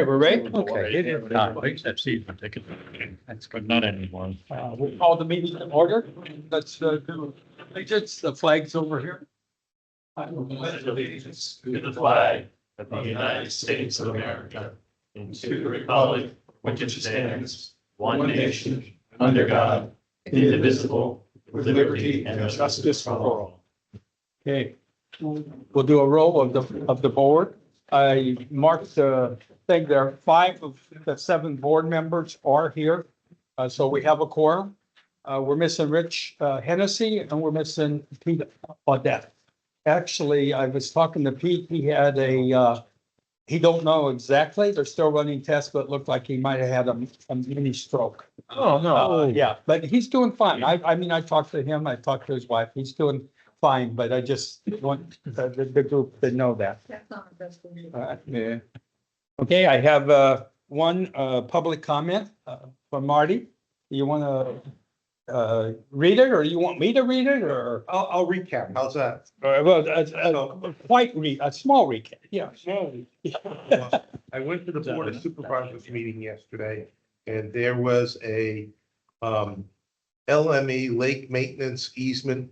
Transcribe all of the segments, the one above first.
We're ready? Okay. That's season ticket. That's good. Not anymore. We'll call the meeting to order. Let's do allegiance, the flag's over here. Pledge allegiance to the flag of the United States of America and to the republic which it stands, one nation, under God, indivisible, with liberty and justice for all. Okay, we'll do a roll of the board. I marked the thing there, 5 of the 7 board members are here. So we have a quorum. We're missing Rich Hennessy and we're missing Pete Audette. Actually, I was talking to Pete, he had he don't know exactly, they're still running tests, but it looked like he might have had a mini stroke. Oh, no. Yeah, but he's doing fine. I mean, I talked to him, I talked to his wife, he's doing fine, but I just want the group to know that. That's not the best thing. Yeah. Okay, I have one public comment from Marty. You want to read it, or you want me to read it, or? I'll recap. How's that? Well, a small recap, yeah. I went to the Board of Supervisors meeting yesterday and there was a LME Lake Maintenance Easement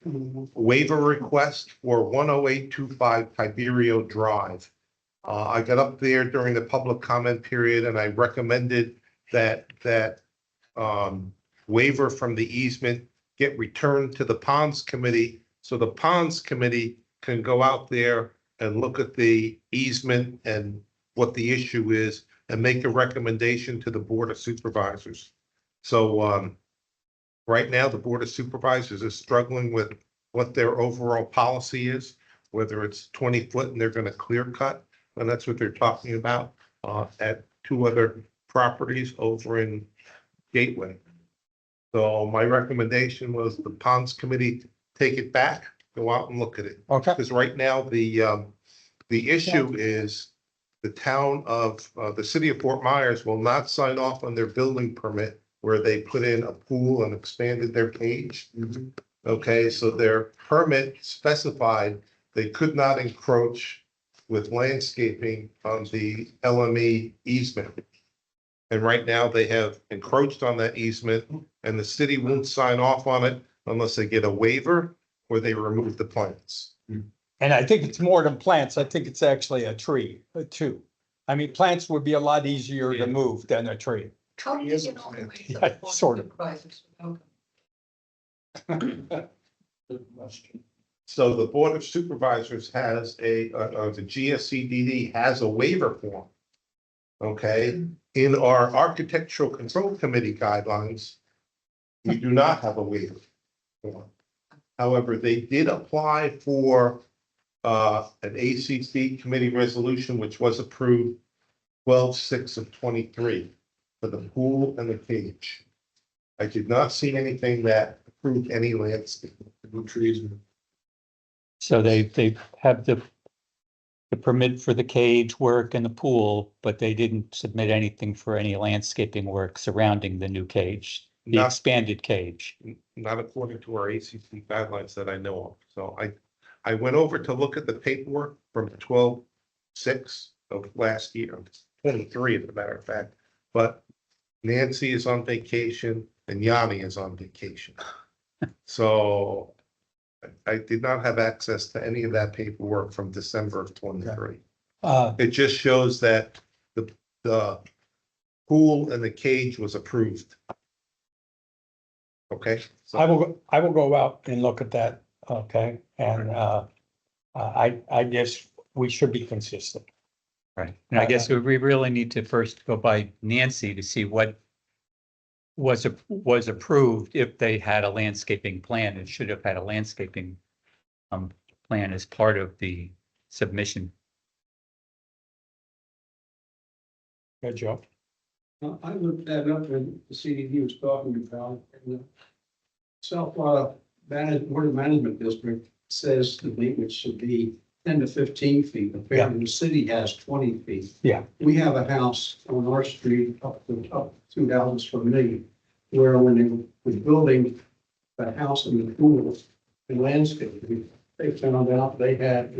waiver request for 10825 Tiberio Drive. I got up there during the public comment period and I recommended that waiver from the easement get returned to the Ponds Committee. So the Ponds Committee can go out there and look at the easement and what the issue is and make a recommendation to the Board of Supervisors. So right now, the Board of Supervisors is struggling with what their overall policy is, whether it's 20 foot and they're going to clear cut. And that's what they're talking about at 2 other properties over in Gateway. So my recommendation was the Ponds Committee take it back, go out and look at it. Okay. Because right now, the issue is the town of, the city of Fort Myers will not sign off on their building permit where they put in a pool and expanded their cage. Okay, so their permit specified they could not encroach with landscaping on the LME easement. And right now they have encroached on that easement and the city won't sign off on it unless they get a waiver or they remove the plants. And I think it's more than plants. I think it's actually a tree, too. I mean, plants would be a lot easier to move than a tree. How do you get all the way to the Yeah, board of sort of. supervisors? So the Board of Supervisors has the GSCDD has a waiver form. Okay, in our Architectural Control Committee guidelines, we do not have a waiver form. However, they did apply for an ACC committee resolution, which was approved 12/6 of 23 for the pool and the cage. I did not see anything that approved any landscape. No trees. So they have the permit for the cage work and the pool, but they didn't submit anything for any landscaping work surrounding the new cage, the Not- expanded cage. Not according to our ACC guidelines that I know of. So I went over to look at the paperwork from 12/6 of last year, 23 as a matter of fact. But Nancy is on vacation and Yanni is on vacation. So I did not have access to any of that paperwork from December of 23. It just shows that the pool and the cage was approved. Okay. So I will go out and look at that, okay? And I guess we should be consistent. Right. And I guess we really need to first go by Nancy to see what was approved if they had a landscaping plan. It should have had a landscaping plan as part of the submission. Good job. I looked that up and the CDD was talking about, and the South Board of Management District says the maintenance should be 10 to 15 feet. Apparently the city has 20 feet. Yeah. We have a house on our street up 2 houses from me, where when they were building the house and the pool and landscaping, they found out they had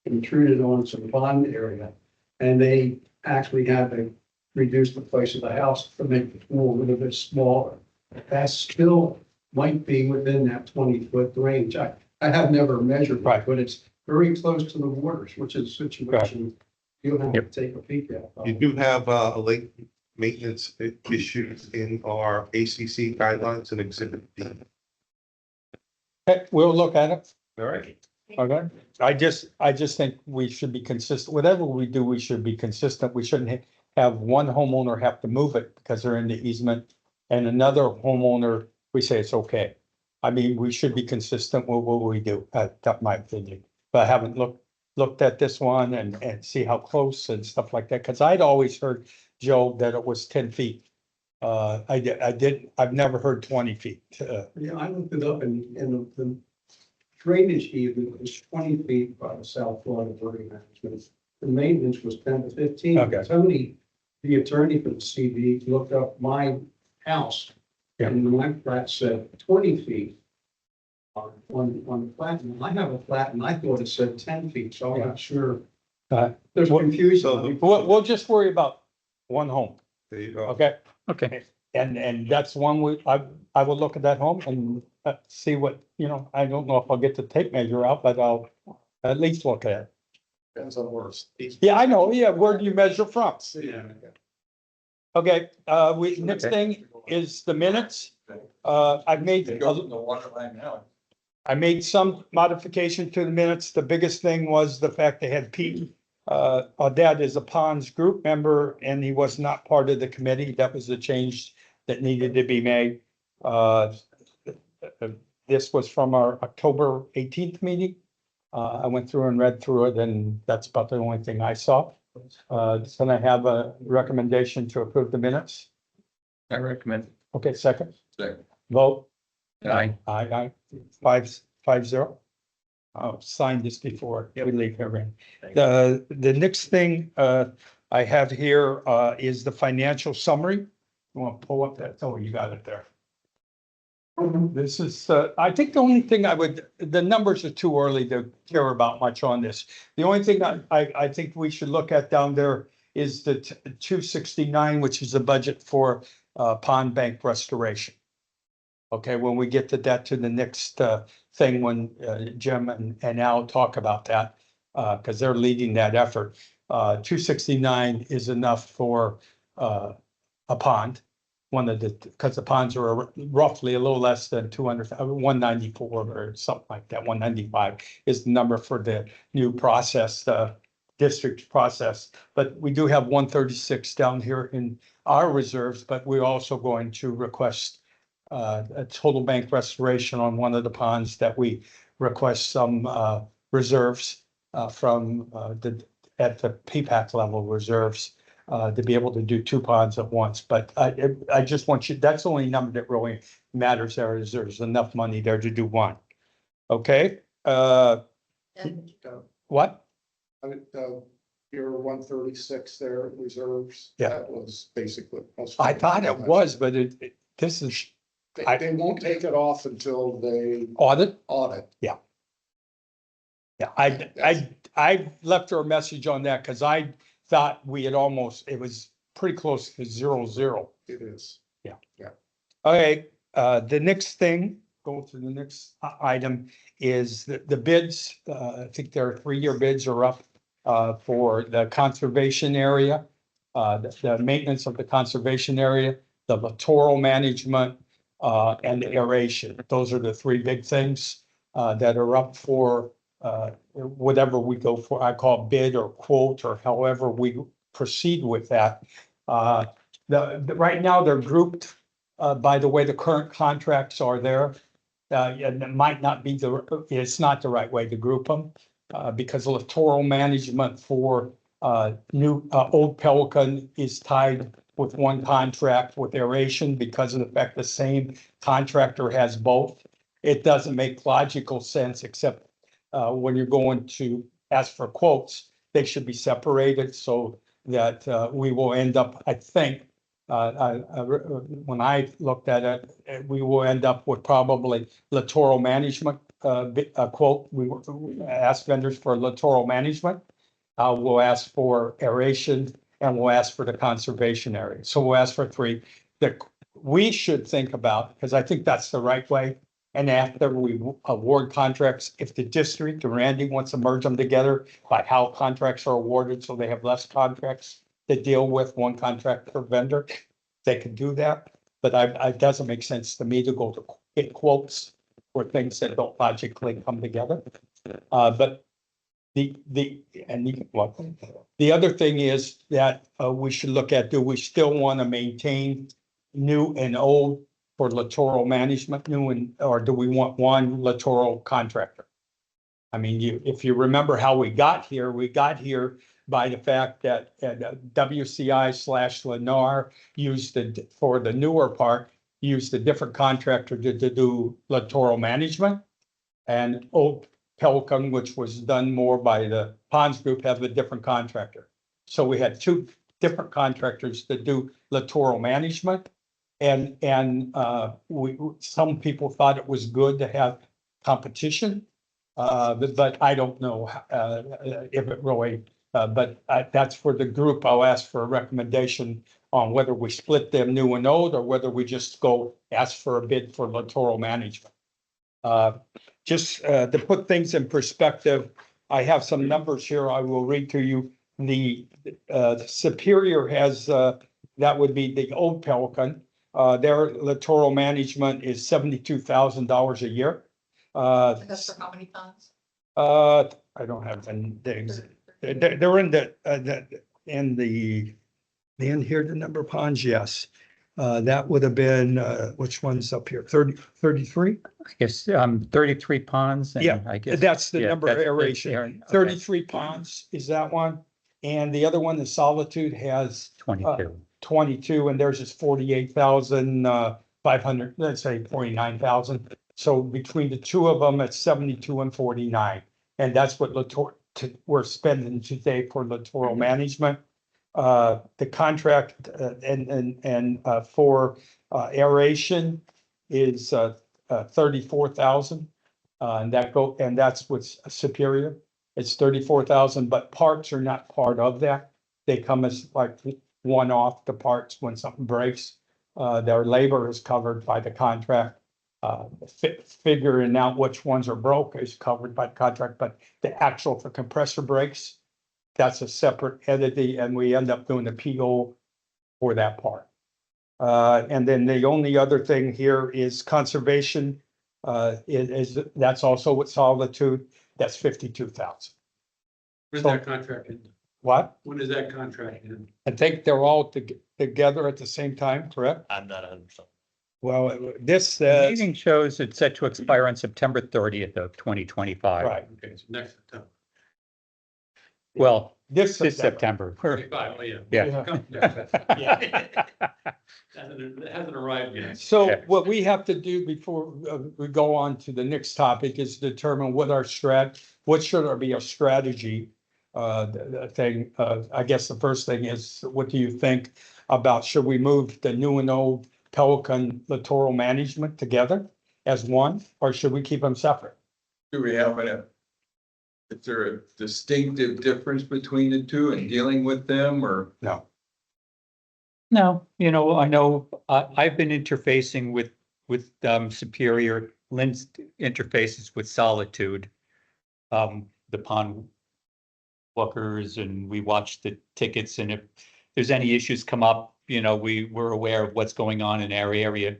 intruded on some pond area. And they actually had to reduce the place of the house to make the pool a little bit smaller. That still might be within that 20-foot range. I have never measured Right. it, but it's very close to the waters, which is a situation you'll have to Yep. take a peek at. You do have a lake maintenance issues in our ACC guidelines and exhibit D. Okay, we'll look at it. All right. Okay, I just think we should be consistent. Whatever we do, we should be consistent. We shouldn't have one homeowner have to move it because they're in the easement. And another homeowner, we say it's okay. I mean, we should be consistent with what we do. That's my opinion. But I haven't looked at this one and see how close and stuff like that. Cause I'd always heard, Joe, that it was 10 feet. I've never heard 20 feet. Yeah, I looked it up and the drainage easement is 20 feet by the South Florida Board of Management. The maintenance was 10 to 15. Okay. Tony, the attorney for the CD, looked up my house. Yeah. And my flat said 20 feet. On the flat, and I have a flat and I thought it said 10 feet, so I'm not sure. Uh, There's Well, confusion. We'll just worry about one home, There you go. okay? Okay, And that's one I will look at that home and see what, I don't know if I'll get the tape measure out, but I'll at least look at it. Depends on worse. Yeah, I know. Yeah, where do you measure from? Yeah. Okay, next thing is the minutes. I've made, The water line now. I made some modification to the minutes. The biggest thing was the fact they had Pete. Our dad is a ponds group member and he was not part of the committee. That was the change that needed to be made. This was from our October 18th meeting. I went through and read through it and that's about the only thing I saw. So I have a recommendation to approve the minutes. I recommend. Okay, second, Second. vote. Aye. Aye, 5-0. I'll sign this before we leave here. Ran. The next thing I have here is the financial summary. You want to pull up that? Oh, you got it there. This is, I think the only thing the numbers are too early to care about much on this. The only thing I think we should look at down there is the 269, which is the budget for pond bank restoration. Okay, when we get to that to the next thing, when Jim and Al talk about that, because they're leading that effort. 269 is enough for a pond. Because the ponds are roughly a little less than 200, 194 or something like that. 195 is the number for the new process, the district process. But we do have 136 down here in our reserves, but we're also going to request a total bank restoration on one of the ponds that we request some reserves from at the PPAC level reserves to be able to do two ponds at once. But I just want you, that's the only number that really matters there is there's enough money there to do one. Okay, And what? your 136 there reserves. Yeah. That was basically. I thought it was, but this is They won't take it off until they audit. audit. Yeah, I left her a message on that because I thought we had it was pretty close to 0-0. It is. Okay, the next thing, go to the next item is the bids. I think their 3-year bids are up for the conservation area, the maintenance of the conservation area, the littoral management, and the aeration. Those are the three big things that are up for whatever we go for. I call bid or quote or however we proceed with that. Right now they're grouped by the way the current contracts are there. And it might not be it's not the right way to group them because littoral management for Old Pelican is tied with one contract with aeration because of the fact the same contractor has both. It doesn't make logical sense except when you're going to ask for quotes, they should be separated so that we will end up, I think, when I looked at it, we will end up with probably littoral management quote. We will ask vendors for littoral management. We'll ask for aeration and we'll ask for the conservation area. So we'll ask for 3 that we should think about, because I think that's the right way. And after we award contracts, if the district or Randy wants to merge them together by how contracts are awarded, so they have less contracts to deal with, 1 contract per vendor, they can do that. But it doesn't make sense to me to go to get quotes for things that don't logically come together. But the other thing is that we should look at, do we still want to maintain new and old for littoral management, or do we want 1 littoral contractor? I mean, if you remember how we got here by the fact that WCI/Lennar used for the newer part, used a different contractor to do littoral management. And Old Pelican, which was done more by the Ponds Group, have a different contractor. So we had 2 different contractors that do littoral management. And some people thought it was good to have competition. But I don't know if it really, but that's for the group. I'll ask for a recommendation on whether we split them new and old, or whether we just go ask for a bid for littoral management. Just to put things in perspective, I have some numbers here I will read to you. The Superior has, that would be the Old Pelican. Their littoral management is $72,000 a year. That's for how many ponds? I don't have the, they're in here, the number of ponds, yes. That would have been, which one's up here, 33? I guess, 33 ponds. And Yeah, I guess. That's the yeah, number of that's aeration. okay. 33 ponds is that one. And the other one, the Solitude, has 22. 22, and theirs is 48,500, let's say 49,000. So between the 2 of them, it's 72 and 49. And that's what we're spending today for littoral management. The contract for aeration is 34,000. And that's what's Superior. It's 34,000, but parts are not part of that. They come as like one-off, the parts when something breaks. Their labor is covered by the contract. Figuring out which ones are broke is covered by the contract, but the actual for compressor breaks, that's a separate entity, and we end up doing the PO for that part. And then the only other thing here is conservation. That's also with Solitude. That's 52,000. When's So- that contract in? What? When is that contract in? I think they're all together at the same time, correct? I'm not 100%. Well, this The says, meeting shows it's set to expire on September 30th of 2025. right, Okay, so next September. Well, this this September. September. Oh, yeah. Yeah. It hasn't arrived yet. So Yeah. what we have to do before we go on to the next topic is determine what what should be our strategy? I guess the first thing is, what do you think about, should we move the new and old Pelican littoral management together as one, or should we keep them separate? Do we have is there a distinctive difference between the two in dealing with them, or? No. No, I know, I've been interfacing with Superior. Lynn's interfaces with Solitude. The pond walkers, and we watch the tickets, and if there's any issues come up, we're aware of what's going on in our area.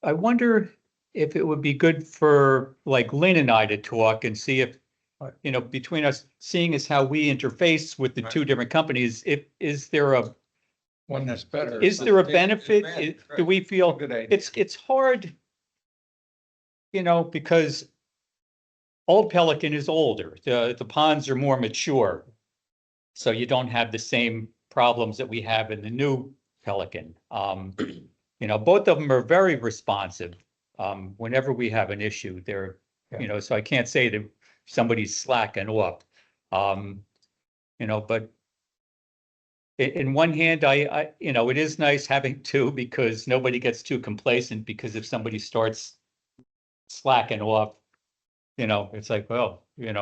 I wonder if it would be good for like Lynn and I to talk and see if, between us, seeing as how we interface with the 2 different companies, is there a One that's better. Is there a benefit? Do we feel Good idea. it's hard? Because Old Pelican is older, the ponds are more mature. So you don't have the same problems that we have in the new Pelican. Both of them are very responsive. Whenever we have an issue, they're, so I can't say that somebody's slacking off. But in one hand, it is nice having 2 because nobody gets too complacent, because if somebody starts slacking off, it's like, well, if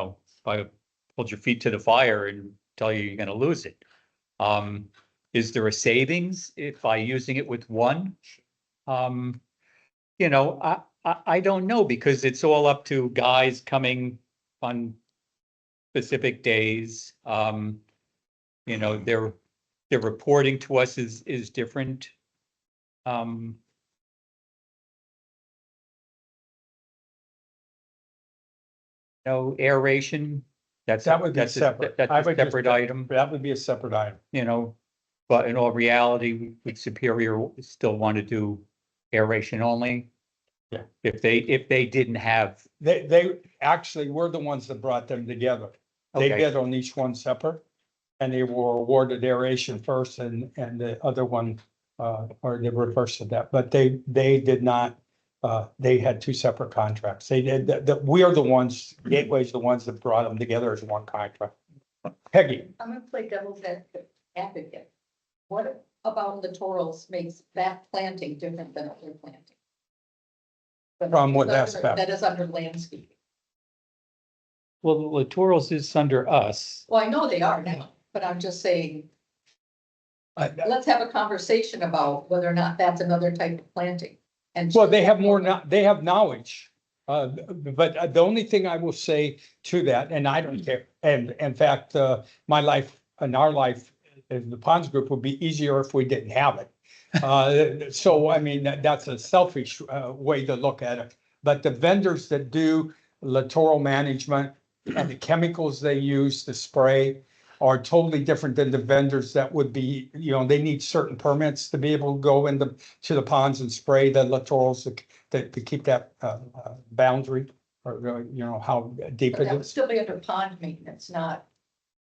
I hold your feet to the fire and tell you you're gonna lose it. Is there a savings if I using it with one? Um, I don't know because it's all up to guys coming on specific days. Their reporting to us is different. Um, aeration, That would be that's separate. that's I a would just- separate item, That would be a separate item. but in all reality, with Superior, we still want to do aeration only. Yeah. If they didn't have, They actually were the ones that brought them together. They Okay. bid on each one separate. And they were awarded aeration first and the other one, or the reverse of that, but they did not. They had two separate contracts. They did, we are the ones, Gateway's the ones that brought them together as one contract. Peggy, I'm gonna play devil's advocate. What about littorals makes that planting different than other planting? From what aspect? That is under landscaping. well, the littorals is under us. Well, I know they are now, but I'm just saying, I- let's have a conversation about whether or not that's another type of planting. And well, they have more, they have knowledge. But the only thing I will say to that, and I don't care, and in fact, my life and our life in the Ponds Group would be easier if we didn't have it. So I mean, that's a selfish way to look at it. But the vendors that do littoral management and the chemicals they use to spray are totally different than the vendors that would be, they need certain permits to be able to go to the ponds and spray the littorals to keep that boundary, or how deep But it that would is. still be under pond maintenance, not,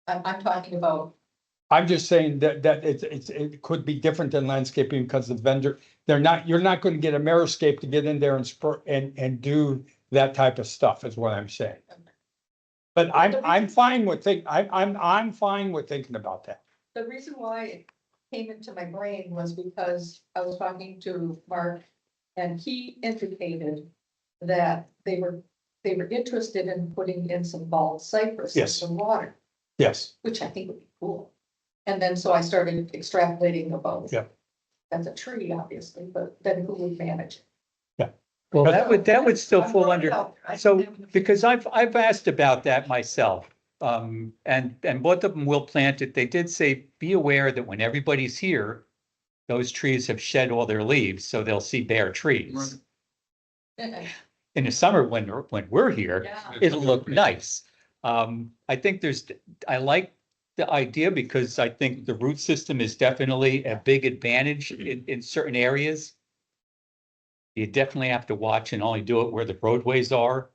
I'm talking about, I'm just saying that it could be different than landscaping because the vendor, you're not going to get a Meriscape to get in there and and do that type of stuff is what I'm saying. But I'm fine with I'm fine with thinking about that. the reason why it came into my brain was because I was talking to Mark and he indicated that they were interested in putting in some bald cypress in Yes. some water, Yes, which I think would be cool. And then so I started extrapolating about. Yeah. That's a tree, obviously, but then who would manage it? Well, that would still I'm fall throwing under. it out there. I So, don't have- because I've asked about that myself, and both of them will plant it. They did say, be aware that when everybody's here, those trees have shed all their leaves, so they'll see bare trees. In the summer, when we're here, Yeah. it'll look nice. I think I like the idea because I think the root system is definitely a big advantage in certain areas. You definitely have to watch and only do it where the roadways are.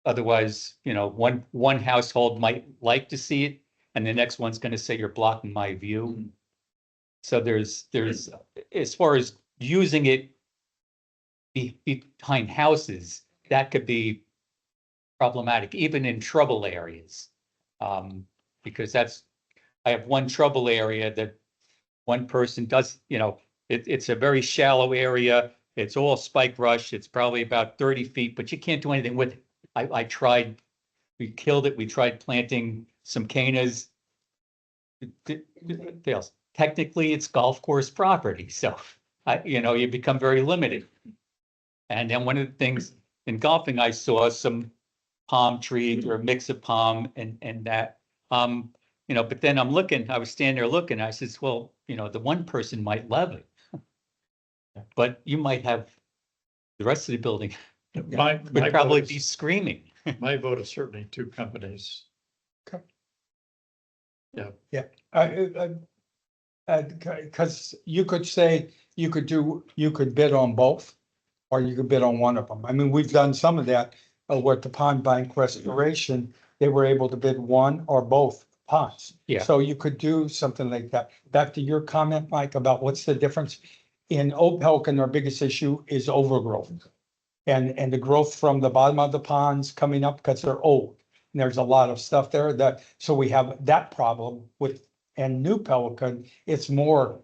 Otherwise, one household might like to see it and the next one's gonna say you're blocking my view. So there's, as far as using it behind houses, that could be problematic, even in trouble areas. Because I have one trouble area that one person does, it's a very shallow area. It's all spike rush. It's probably about 30 feet, but you can't do anything with it. I tried, we killed it. We tried planting some cannas. It fails. Technically, it's golf course property, so you become very limited. And then one of the things in golfing, I saw some palm trees or a mix of palm and that, but then I was standing there looking, I says, well, the one person might love it. But you might have the rest of the building would probably be screaming. My vote is certainly two companies. because you could say, you could bid on both. Or you could bid on one of them. I mean, we've done some of that with the pond bank restoration. They were able to bid one or both ponds. Yeah. So you could do something like that. Back to your comment, Mike, about what's the difference. In Old Pelican, our biggest issue is overgrowth. And the growth from the bottom of the ponds coming up because they're old. And there's a lot of stuff there so we have that problem and New Pelican, it's more,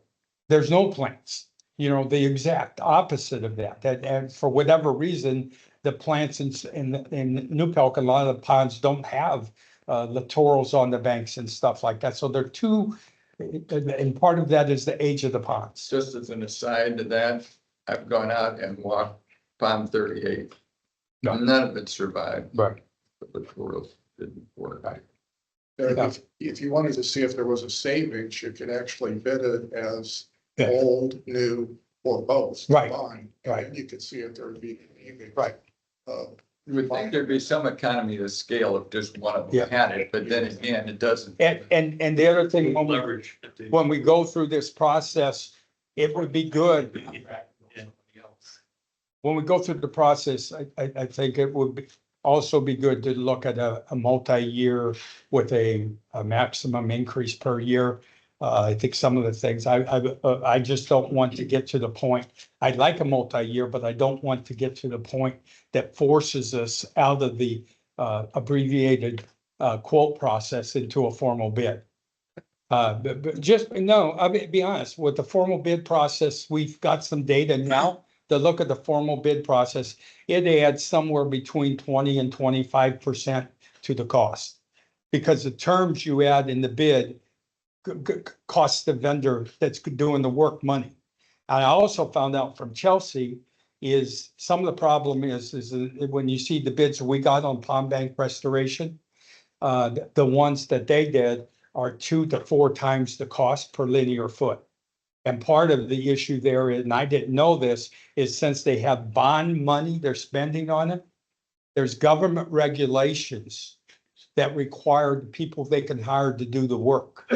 there's no plants. The exact opposite of that, and for whatever reason, the plants in New Pelican, a lot of the ponds don't have littorals on the banks and stuff like that. So they're too, and part of that is the age of the ponds. Just as an aside to that, I've gone out and walked Pond 38. Yeah. None of it survived. Right. The littorals didn't work. If you wanted to see if there was a savings, you could actually bid it as Yeah. old, new, or both. Right, combined, right. And you could see if there would be. Right. You would think there'd be some economy of scale if just one of Yeah. them had it, but then again, it doesn't. And the other thing, Leverage. when we go through this process, it would be good. When we go through the process, I think it would be, also be good to look at a multi-year with a maximum increase per year. I think some of the things, I just don't want to get to the point, I'd like a multi-year, but I don't want to get to the point that forces us out of the abbreviated quote process into a formal bid. But just, no, I mean, be honest, with the formal bid process, we've got some data now to look at the formal bid process. It adds somewhere between 20 and 25% to the cost. Because the terms you add in the bid costs the vendor that's doing the work money. And I also found out from Chelsea is some of the problem is when you see the bids we got on pond bank restoration, the ones that they did are 2 to 4 times the cost per linear foot. And part of the issue there, and I didn't know this, is since they have bond money they're spending on it, there's government regulations that require the people they can hire to do the work.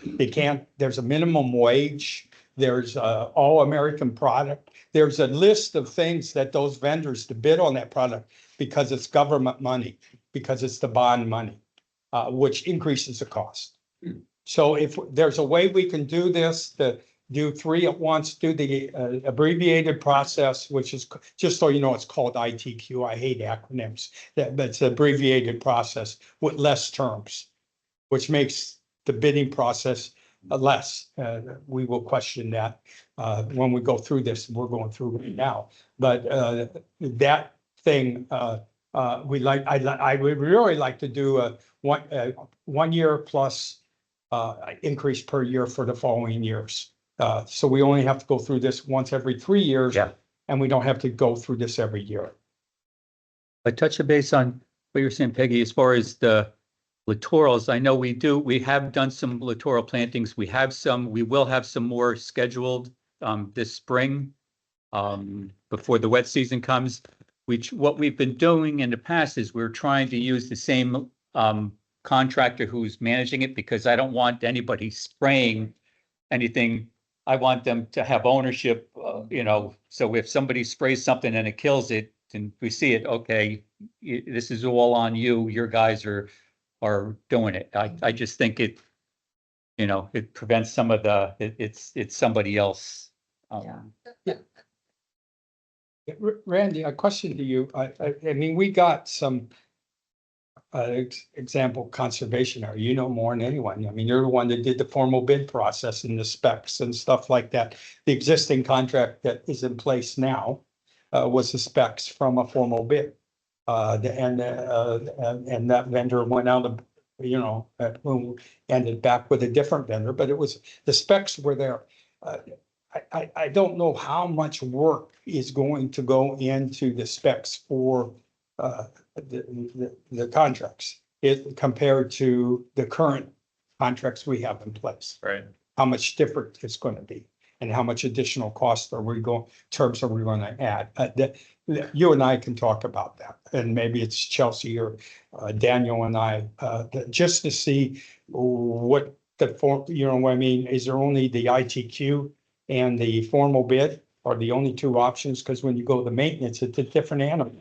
They can't, there's a minimum wage, there's a all-American product. There's a list of things that those vendors to bid on that product because it's government money, because it's the bond money, which increases the cost. So if there's a way we can do this, to do 3 at once, do the abbreviated process, which is, just so you know, it's called ITQ. I hate acronyms. But it's an abbreviated process with less terms, which makes the bidding process less. We will question that when we go through this. We're going through it now. But that thing, I would really like to do a 1 year plus increase per year for the following years. So we only have to go through this once every 3 years. Yeah. And we don't have to go through this every year. But touch a base on what you're saying, Peggy, as far as the littorals. I know we have done some littoral plantings. We will have some more scheduled this spring before the wet season comes. What we've been doing in the past is we're trying to use the same contractor who's managing it, because I don't want anybody spraying anything. I want them to have ownership, so if somebody sprays something and it kills it, and we see it, okay, this is all on you, your guys are doing it. I just think it prevents some of it's somebody else. Randy, a question to you. I mean, we got some example conservation area, you know more than anyone. I mean, you're the one that did the formal bid process and the specs and stuff like that. The existing contract that is in place now was the specs from a formal bid. And that vendor went out of, ended back with a different vendor, but it was, the specs were there. I don't know how much work is going to go into the specs for the contracts compared to the current contracts we have in place. Right. How much different it's going to be and how much additional cost are we going to add. You and I can talk about that, and maybe it's Chelsea or Daniel and I, just to see what the form, what I mean, is there only the ITQ and the formal bid are the only 2 options? Because when you go to maintenance, it's a different animal.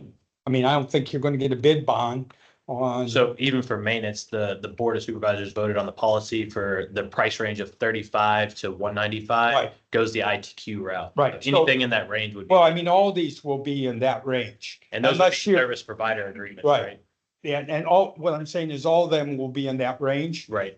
I mean, I don't think you're going to get a bid bond on. So even for maintenance, the Board of Supervisors voted on the policy for the price range of 35 to 195 Right. goes the ITQ route. Right. So anything in that range would be, Well, I mean, all these will be in that range. and those are unless you're- service provider agreements, Right. right? and all, what I'm saying is all of them will be in that range. Right.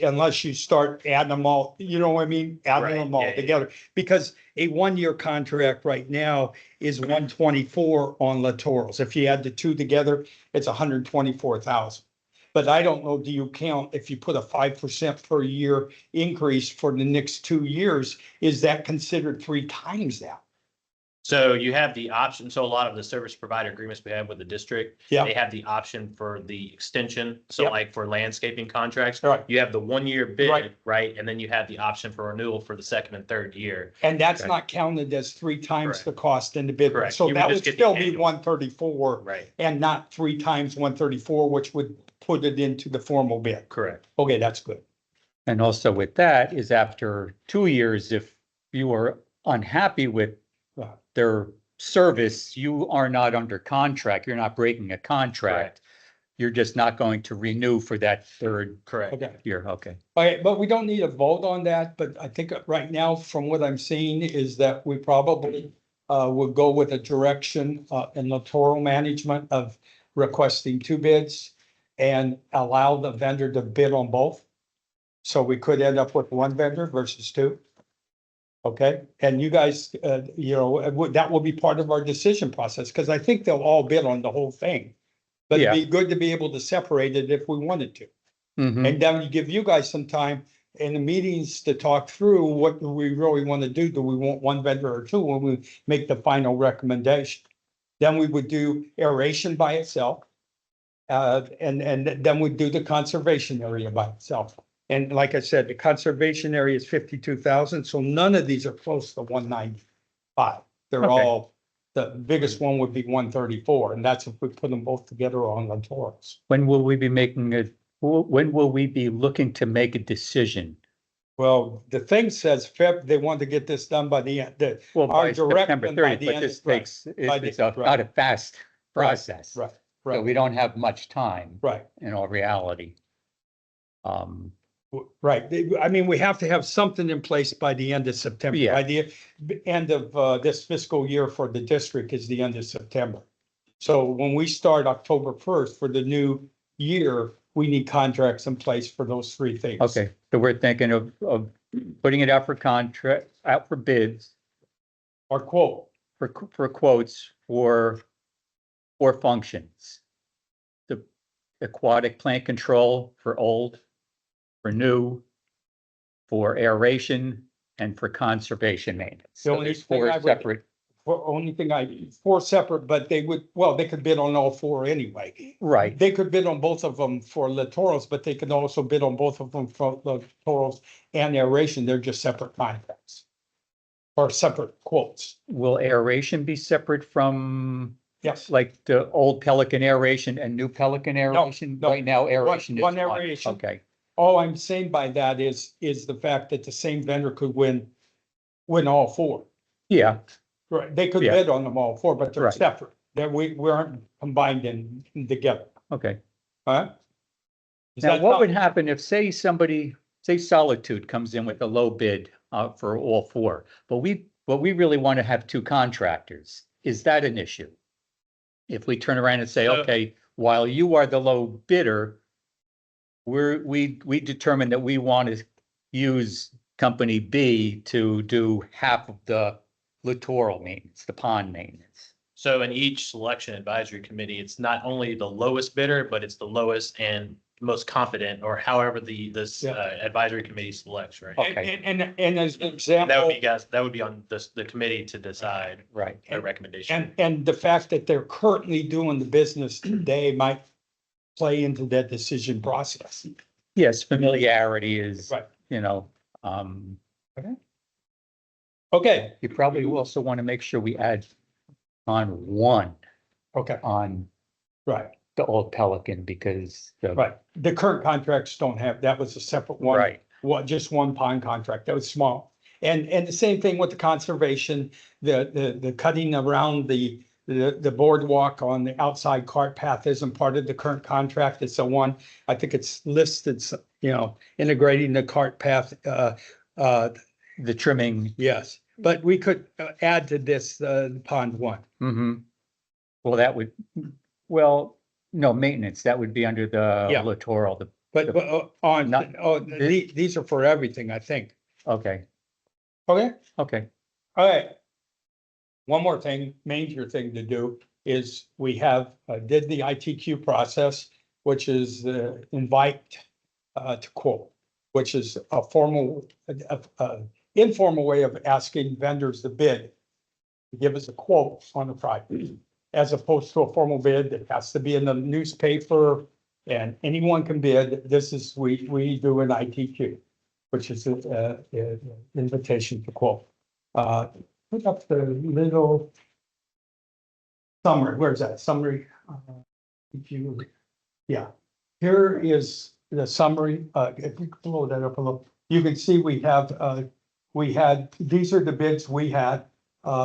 Unless you start adding them all, you know what I mean? Adding Right, them all yeah, yeah. together, because a 1-year contract right now is 124 on littorals. If you add the two together, it's 124,000. But I don't know, do you count, if you put a 5% per year increase for the next 2 years, is that considered 3 times that? So you have the option, so a lot of the service provider agreements we have with the district, Yeah. they have the option for the extension. So Yep. like for landscaping contracts, Right. you have the 1-year Right. bid, right? And then you have the option for renewal for the second and third year. And that's Okay. not counted as 3 times Correct. the cost in the bid. Correct. So You would that just would get the still be annual. 134 Right. and not 3 times 134, which would put it into the formal bid. Correct. Okay, that's good. And also with that is after 2 years, if you are unhappy with their service, you are not under contract, you're not breaking a contract. You're just not going to renew for that third Correct. Okay. year, okay. Okay, but we don't need a vote on that, but I think right now, from what I'm seeing, is that we probably would go with a direction in littoral management of requesting 2 bids and allow the vendor to bid on both. So we could end up with 1 vendor versus 2. Okay, and you guys, that will be part of our decision process, because I think they'll all bid on the whole thing. But it'd be good to be able to separate it if we wanted to. Mhm. And then we give you guys some time in the meetings to talk through what do we really want to do? Do we want 1 vendor or 2 when we make the final recommendation? Then we would do aeration by itself. And then we'd do the conservation area by itself. And like I said, the conservation area is 52,000, so none of these are close to 195. They're Okay. all, the biggest one would be 134, and that's if we put them both together on the Taurus. When will we be when will we be looking to make a decision? Well, the thing says they want to get this done by the end, Well, Our by September direction by 30th, the but end this of- right, takes, by the- it's not right. a fast process. right, So we right, don't have much time right. in all reality. Right. I mean, we have to have something in place by the end of September. Yeah. By the end of this fiscal year for the district is the end of September. So when we start October 1st for the new year, we need contracts in place for those 3 things. Okay, so we're thinking of putting it out for contract, out for bids, Or quote, for quotes for 4 functions. The aquatic plant control for old, for new, for aeration, and for conservation maintenance. The So only there's thing 4 I would- separate, only thing 4 separate, but they could bid on all 4 anyway. right, They could bid on both of them for littorals, but they could also bid on both of them for littorals and aeration. They're just separate contracts. Or separate quotes. will aeration be separate from Yes. like the old Pelican aeration and new Pelican aeration? no. Right now aeration is One one. aeration. Okay, All I'm saying by that is the fact that the same vendor could win all 4. yeah, Right, they could Yeah. bid on them all 4, but they're Right. separate. That we aren't combined in together, okay. huh? Is Now, that what not- would happen if, say, say Solitude comes in with a low bid for all 4, but we really want to have 2 contractors? Is that an issue? If we turn around and say, So- okay, while you are the low bidder, we determine that we want to use company B to do half of the littoral maintenance, the pond maintenance. So in each selection advisory committee, it's not only the lowest bidder, but it's the lowest and most competent, or however this Yeah. advisory committee selects, right? Okay. And as an That would example, be guys, that would be on the committee to decide Right. a recommendation. and the fact that they're currently doing the business today might play into that decision process. Yes, familiarity is, Right. Okay, you probably also want to make sure we add on 1 okay, on right, the old Pelican because. right. The current contracts don't have, that was a separate one. Right, Just 1 pond contract, that was small. And the same thing with the conservation, the cutting around the boardwalk on the outside cart path isn't part of the current contract. It's I think it's listed, integrating the cart path, the trimming. yes. But we could add to this, pond 1. Mhm. Well, that would, well, No, maintenance, that would be under the Yeah. littoral, But these are for everything, I think. okay, Okay, okay. all right. One more thing, major thing to do is we have, did the ITQ process, which is invite to quote, which is a formal, informal way of asking vendors to bid. Give us a quote on the project, as opposed to a formal bid that has to be in the newspaper and anyone can bid. This is, we do an ITQ, which is a invitation to quote. Put up the little summary. Where's that summary? If you, yeah, here is the summary. If you blow that up a little, you can see we have, these are the bids we had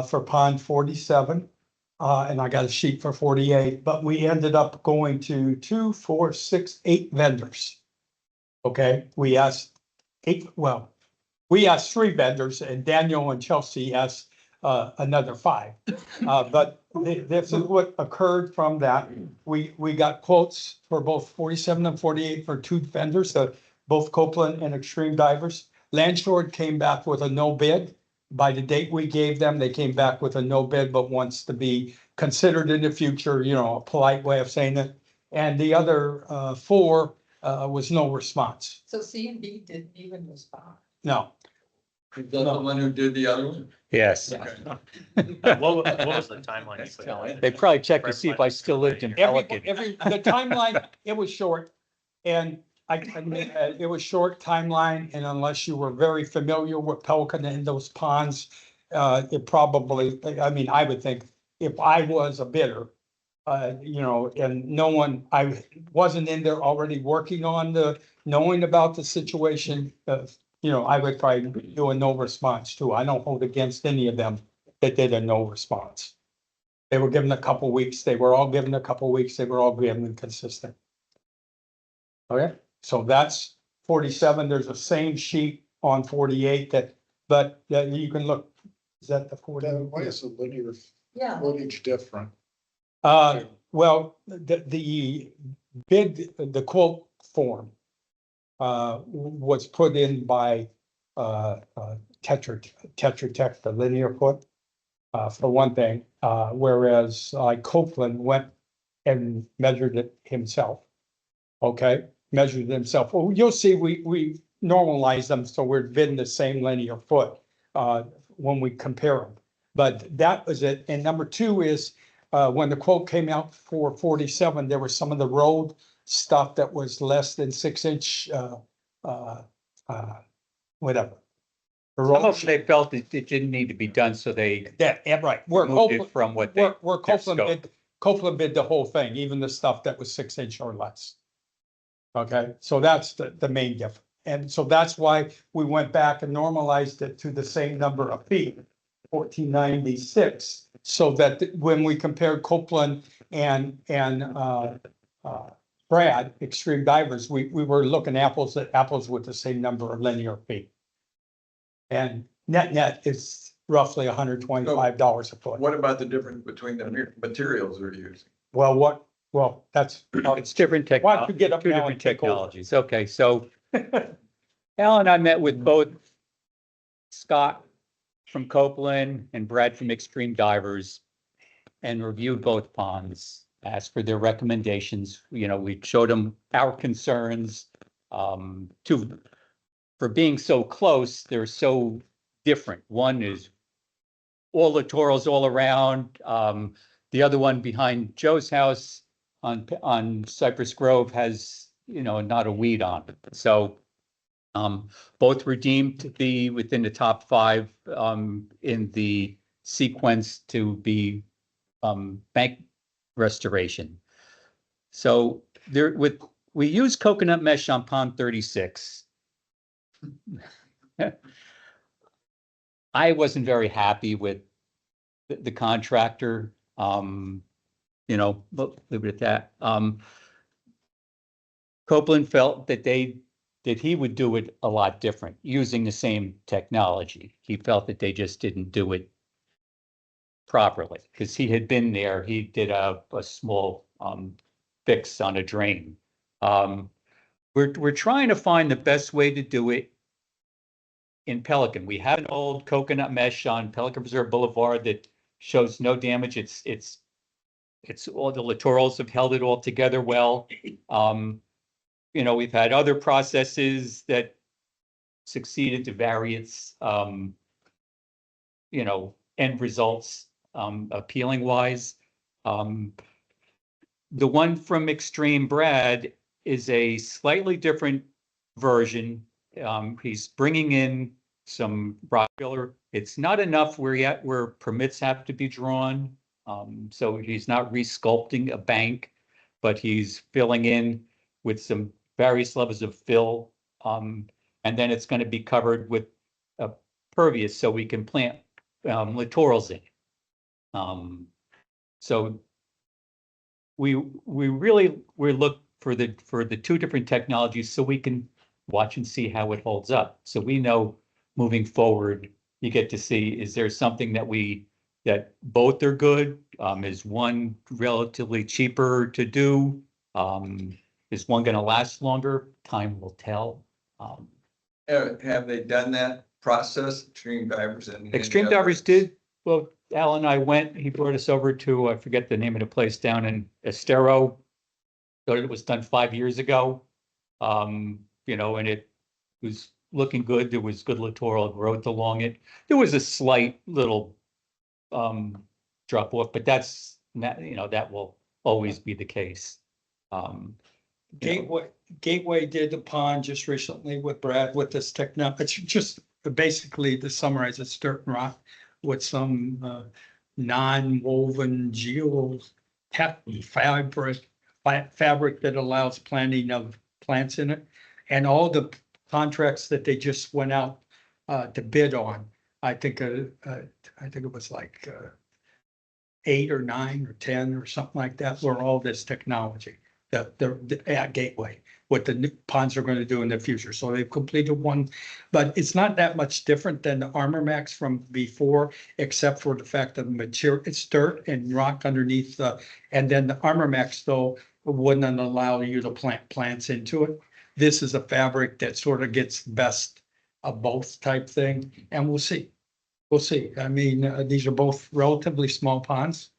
for pond 47. And I got a sheet for 48, but we ended up going to 2, 4, 6, 8 vendors. Okay, we asked 8, well, we asked 3 vendors and Daniel and Chelsea asked another 5. But this is what occurred from that. We got quotes for both 47 and 48 for 2 vendors, both Copeland and Extreme Divers. Landshore came back with a no bid. By the date we gave them, they came back with a no bid, but wants to be considered in the future, you know, a polite way of saying it. And the other 4 was no response. So C and B didn't even respond. No. Is that the one who did the other one? Yes, What was the timeline? they probably checked to see if I still lived in Pelican. The timeline, it was short. And I mean, it was short timeline, and unless you were very familiar with Pelican and those ponds, it probably, I mean, I would think if I was a bidder, you know, and no one, I wasn't in there already working on knowing about the situation, you know, I would probably do a no response too. I don't hold against any of them that did a no response. They were given a couple weeks, they were all given a couple weeks, they were all given consistent. Okay, so that's 47. There's the same sheet on 48 but you can look, is that the 40? Why is the linear Yeah. footage different? Well, the bid, the quote form was put in by Tetra Tech, the linear foot, for one thing, whereas Copeland went and measured it himself. Okay, measured it himself. Well, you'll see we normalize them so we're bidding the same linear foot when we compare them. But that was it. And number 2 is when the quote came out for 47, there was some of the road stuff that was less than 6-inch, whatever. The Some road, of them, they felt it didn't need to be done, so they yeah, right. Where moved it Copeland, from what they, where Copeland bid the whole thing, even the stuff that was 6-inch or less. Okay, so that's the main difference. And so that's why we went back and normalized it to the same number of feet, 1496. So that when we compared Copeland and Brad, Extreme Divers, we were looking apples to apples with the same number of linear feet. And net is roughly $125 a foot. What about the difference between the materials they're using? Well, that's, it's different why don't you get up two now and different take over? technologies. Okay, so Al and I met with both Scott from Copeland and Brad from Extreme Divers and reviewed both ponds, asked for their recommendations. You know, we showed them our concerns for being so close. They're so different. One is all littorals all around. The other one behind Joe's house on Cypress Grove has, you know, not a weed on it. So both were deemed to be within the top 5 in the sequence to be bank restoration. So we use coconut mesh on pond 36. I wasn't very happy with the contractor. You know, but leave it at that. Copeland felt that he would do it a lot different using the same technology. He felt that they just didn't do it properly because he had been there. He did a small fix on a drain. We're trying to find the best way to do it in Pelican. We have an old coconut mesh on Pelican Reserve Boulevard that shows no damage. It's all the littorals have held it all together well. You know, we've had other processes that succeeded to various, you know, end results, appealing wise. The one from Extreme Brad is a slightly different version. He's bringing in some rock filler. It's not enough where permits have to be drawn. So he's not resculpting a bank, but he's filling in with some various levels of fill. And then it's going to be covered with pervious so we can plant littorals in. So we look for the two different technologies so we can watch and see how it holds up. So we know moving forward, you get to see, is there something that both are good? Is one relatively cheaper to do? Is one going to last longer? Time will tell. Have they done that process, Extreme Divers? And Extreme Divers did. Well, Al and I went, he brought us over to, I forget the name of the place down in Estero. So it was done 5 years ago. You know, and it was looking good. There was good littoral growth along it. There was a slight little drop off, but that's not, you know, that will always be the case. Gateway did the pond just recently with Brad with this technology. It's just basically to summarize, it's dirt and rock with some non-woven fabric that allows planting of plants in it. And all the contracts that they just went out to bid on, I think it was like 8 or 9 or 10 or something like that, were all this technology, the Gateway, what the new ponds are going to do in the future. So they've completed one, but it's not that much different than the Armor Max from before, except for the fact that the material, it's dirt and rock underneath and then the Armor Max though wouldn't allow you to plant plants into it. This is a fabric that sort of gets best of both type thing, and we'll see. We'll see. I mean, these are both relatively small ponds.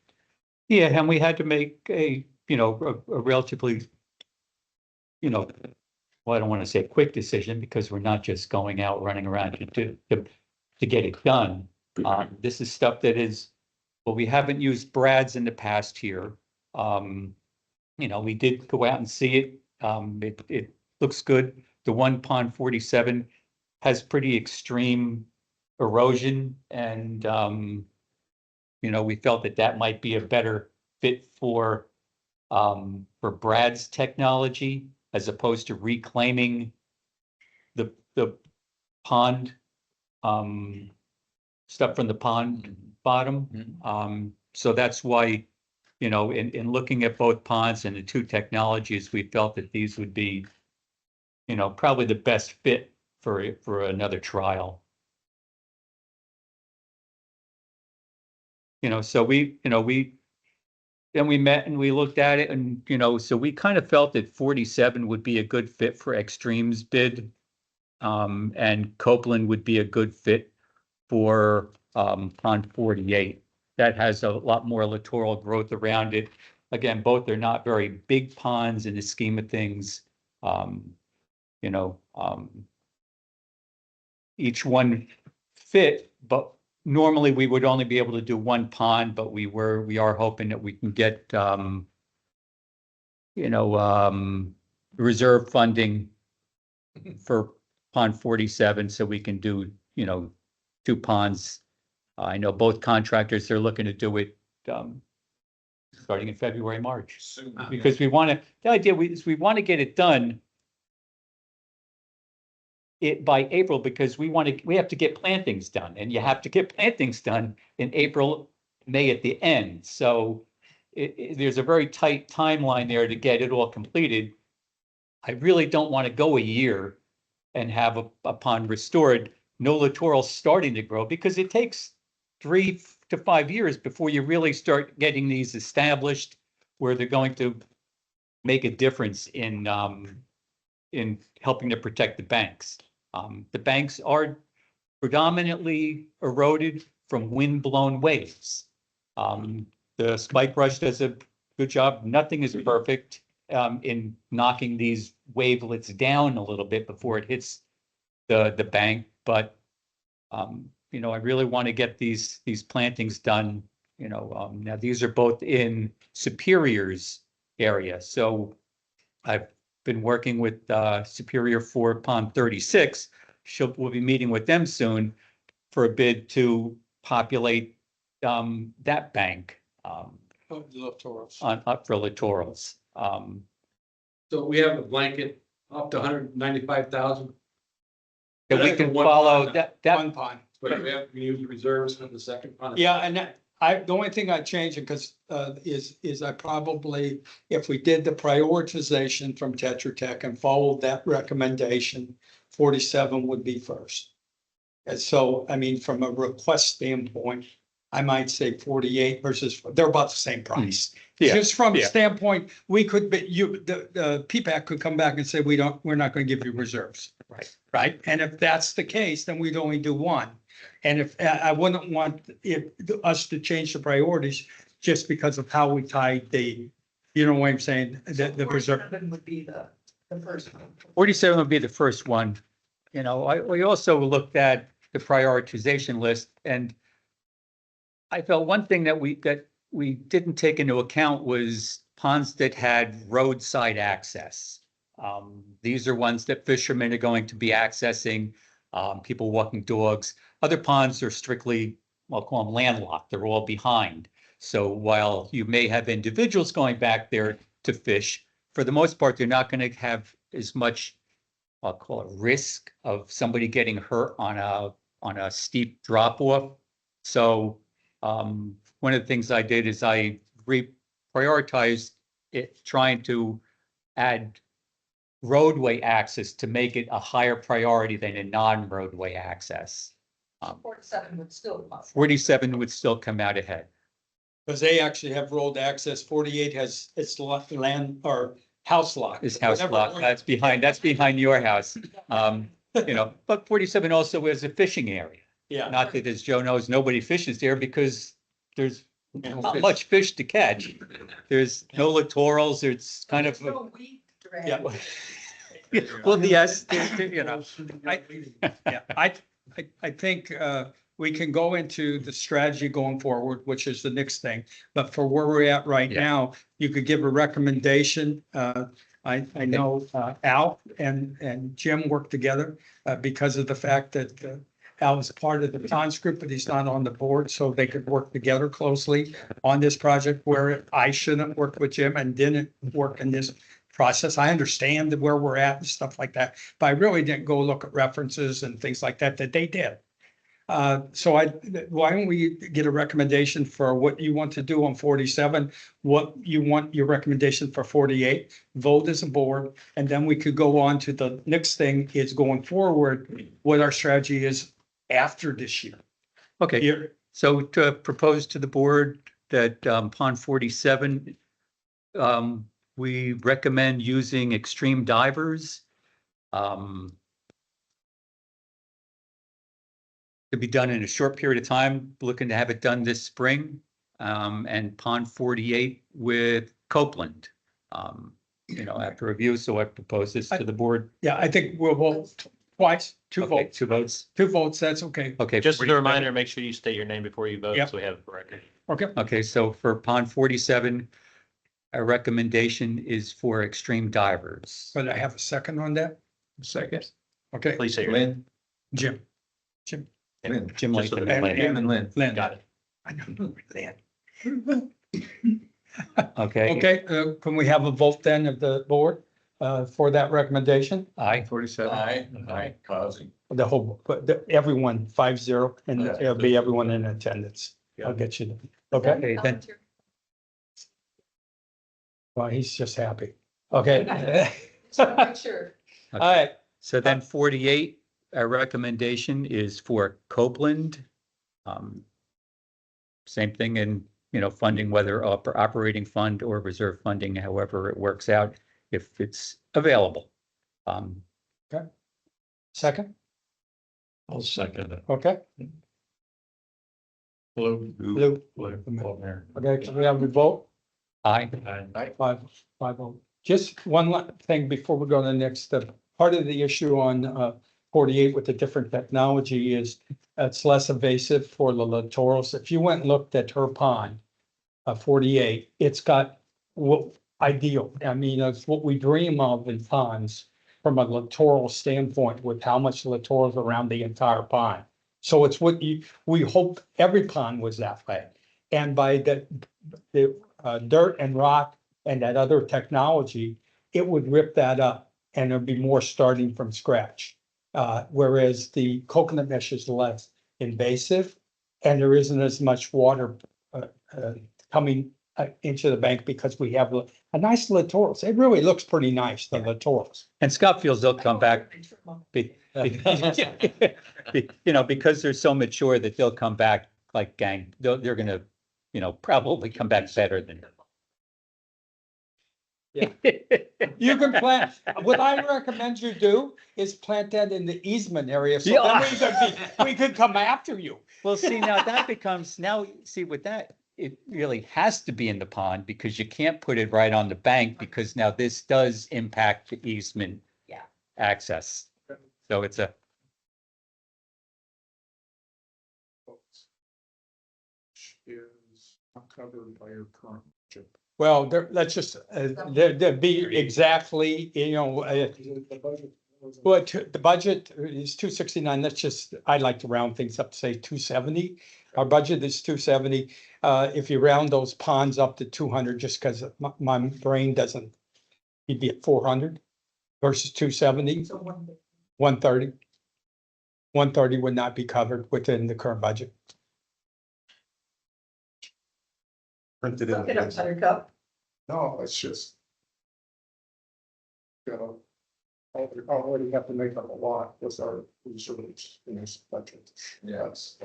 Yeah, and we had to make a relatively, you know, well, I don't want to say quick decision because we're not just going out running around to get it done. This is stuff that is, well, we haven't used Brads in the past here. You know, we did go out and see it. It looks good. The one pond 47 has pretty extreme erosion, and you know, we felt that might be a better fit for Brad's technology as opposed to reclaiming the pond stuff from the pond bottom. So that's why, you know, in looking at both ponds and the two technologies, we felt that these would be, you know, probably the best fit for another trial. You know, so we met and we looked at it, and, you know, so we kind of felt that 47 would be a good fit for Extreme's bid. And Copeland would be a good fit for pond 48. That has a lot more littoral growth around it. Again, both are not very big ponds in the scheme of things. You know, each one fit, but normally we would only be able to do one pond, but we are hoping that we can get, you know, reserve funding for pond 47, so we can do, you know, 2 ponds. I know both contractors, they're looking to do it starting in February, March, because the idea is we want to get it done by April, because we have to get plantings done, and you have to get plantings done in April, May at the end. So there's a very tight timeline there to get it all completed. I really don't want to go a year and have a pond restored, no littoral starting to grow, because it takes 3 to 5 years before you really start getting these established where they're going to make a difference in helping to protect the banks. The banks are predominantly eroded from wind-blown waves. The spike rush does a good job. Nothing is perfect in knocking these wavelets down a little bit before it hits the bank, but you know, I really want to get these plantings done. You know, now these are both in Superior's area, so I've been working with Superior for Pond 36. We'll be meeting with them soon for a bid to populate that bank up for littorals. So we have a blanket up to 195,000. That we can follow that. One pond. But we have to use reserves for the second pond. Yeah, and the only thing I changed it because is I probably, if we did the prioritization from Tetra Tech and followed that recommendation, 47 would be first. And so, I mean, from a request standpoint, I might say 48 versus, they're about the same price. Yeah, Just from the yeah. standpoint, we could be, the PPAC could come back and say, we're not gonna give you reserves. Right. Right? And if that's the case, then we'd only do one. And if, I wouldn't want us to change the priorities just because of how we tied the, you know what I'm saying, the reserve. 47 would be the first one. 47 would be the first one. You know, we also looked at the prioritization list, and I felt one thing that we didn't take into account was ponds that had roadside access. These are ones that fishermen are going to be accessing, people walking dogs. Other ponds are strictly, I'll call them landlocked. They're all behind. So while you may have individuals going back there to fish, for the most part, they're not going to have as much, I'll call it, risk of somebody getting hurt on a steep drop off. So one of the things I did is I reprioritized it, trying to add roadway access to make it a higher priority than a non-roadway access. 47 would still come up. 47 would still come out ahead. Because they actually have road access. 48 has its land or house lock. This house Whatever. block, that's behind your house. You know, but 47 also is a fishing area. Yeah. Not that, as Joe knows, nobody fishes there because there's not much fish to catch. There's no littorals. It's kind of, There's no weed drag. Yeah. well, yes, you know. Yeah, I think we can go into the strategy going forward, which is the next thing. But for where we're at right Yeah. now, you could give a recommendation. I know Al and Jim work together because of the fact that Al is part of the Ponds group, but he's not on the board, so they could work together closely on this project where I shouldn't work with Jim and didn't work in this process. I understand where we're at and stuff like that, but I really didn't go look at references and things like that they did. So why don't we get a recommendation for what you want to do on 47, what you want your recommendation for 48, vote as a board, and then we could go on to the next thing is going forward, what our strategy is after this year. Okay, Here, so to propose to the board that pond 47, we recommend using extreme divers. To be done in a short period of time, looking to have it done this spring. And pond 48 with Copeland. You know, after review, so I propose this to the board. yeah, I think we'll vote twice, two Okay, votes, 2 votes. 2 votes, that's okay. Okay. Just as a 47. reminder, make sure you state your name before you vote, Yep. so we have it for record. Okay, Okay, so for pond 47, a recommendation is for extreme divers. but I have a second on that. Second. Okay, Please say your name. Lynn, Jim. Lynn. Jim Just so Latham. that we Jim and Lynn. Lynn. Got it. I know Lynn. Okay. Okay, can we have a vote then of the board for that recommendation? Aye. 47. Aye. Causing. The whole, but everyone 5-0 and Yeah. it'll be everyone in attendance. I'll get you. Okay, Okay, then, well, he's just happy. Okay. Make sure. All right, so then 48, our recommendation is for Copeland. Same thing in funding, whether operating fund or reserve funding, however it works out, if it's available. Second, I'll second it. okay, Blue. Lou, okay, can we have a vote? Aye. Five vote. Just one thing before we go to the next, part of the issue on 48 with the different technology is it's less invasive for the littorals. If you went and looked at her pond, 48, it's got what ideal. I mean, it's what we dream of in ponds from a littoral standpoint with how much littorals around the entire pond. So it's what we hope every pond was that way. And by the dirt and rock and that other technology, it would rip that up and there'd be more starting from scratch. Whereas the coconut mesh is less invasive and there isn't as much water coming into the bank because we have a nice littorals. It really looks pretty nice, the littorals. And Scott feels they'll come back, because they're so mature that they'll come back like gang. They're gonna, probably come back better than. Yeah. You can plant, what I recommend you do is plant that in the easement area, so then we could come after you. Well, see, now that becomes, with that, it really has to be in the pond because you can't put it right on the bank because now this does impact the easement. Yeah. Access. So it's a, Is not covered by your current budget. Well, let's just, there be exactly, The budget was- but the budget is 269. Let's just, I'd like to round things up to say 270. Our budget is 270. If you round those ponds up to 200, just because my brain doesn't, you'd be at 400 versus 270, So 130. 130 would not be covered within the current budget. Printed Look it up, in. Buttercup. No, it's just. I already have to make up a lot with our reserves in this budget. Yes.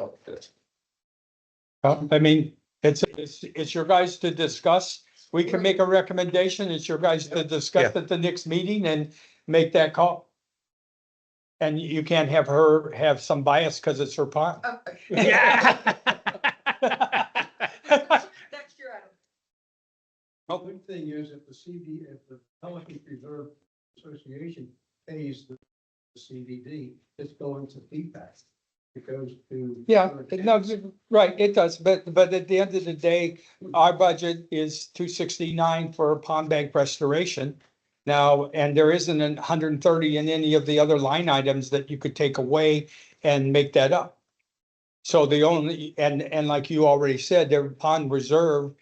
I mean, it's your guys to discuss. We can make a recommendation. It's your guys to discuss at the next meeting and make that call. And you can't have her have some bias because it's her pond. Yeah. Next year, The good thing is if if the Pelican Reserve Association pays the CDD, it's going to feedback. It goes to. Yeah, no, right, it does, but at the end of the day, our budget is 269 for pond bank restoration. Now, and there isn't 130 in any of the other line items that you could take away and make that up. So the only, and like you already said, their pond reserve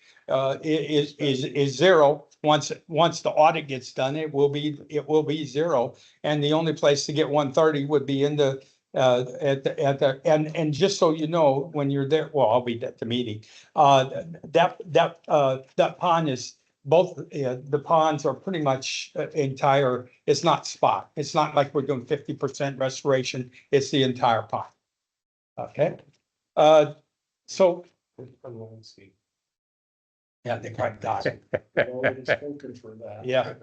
is zero. Once the audit gets done, it will be zero. And the only place to get 130 would be in the and just so you know, when you're there, well, I'll be at the meeting. That pond is both, the ponds are pretty much entire, it's not spot. It's not like we're doing 50% restoration. It's the entire pond. Okay, so. Yeah, they quite got it. I've already spoken for that. Yeah.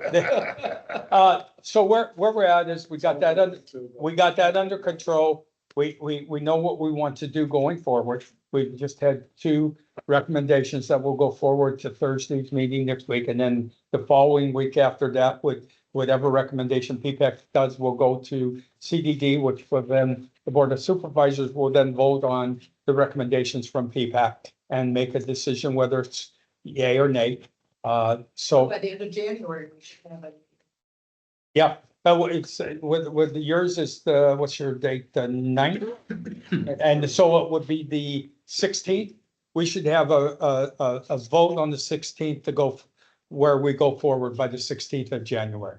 So where we're at is we got that under control. We know what we want to do going forward. We've just had 2 recommendations that will go forward to Thursday's meeting next week. And then the following week after that, with whatever recommendation PPAC does, will go to CDD, which will then, the Board of Supervisors will then vote on the recommendations from PPAC and make a decision whether it's yay or nay. So, by the end of January, we should have it. yeah, it's with yours is what's your date? The 9th? And so it would be the 16th. We should have a vote on the 16th to go where we go forward by the 16th of January.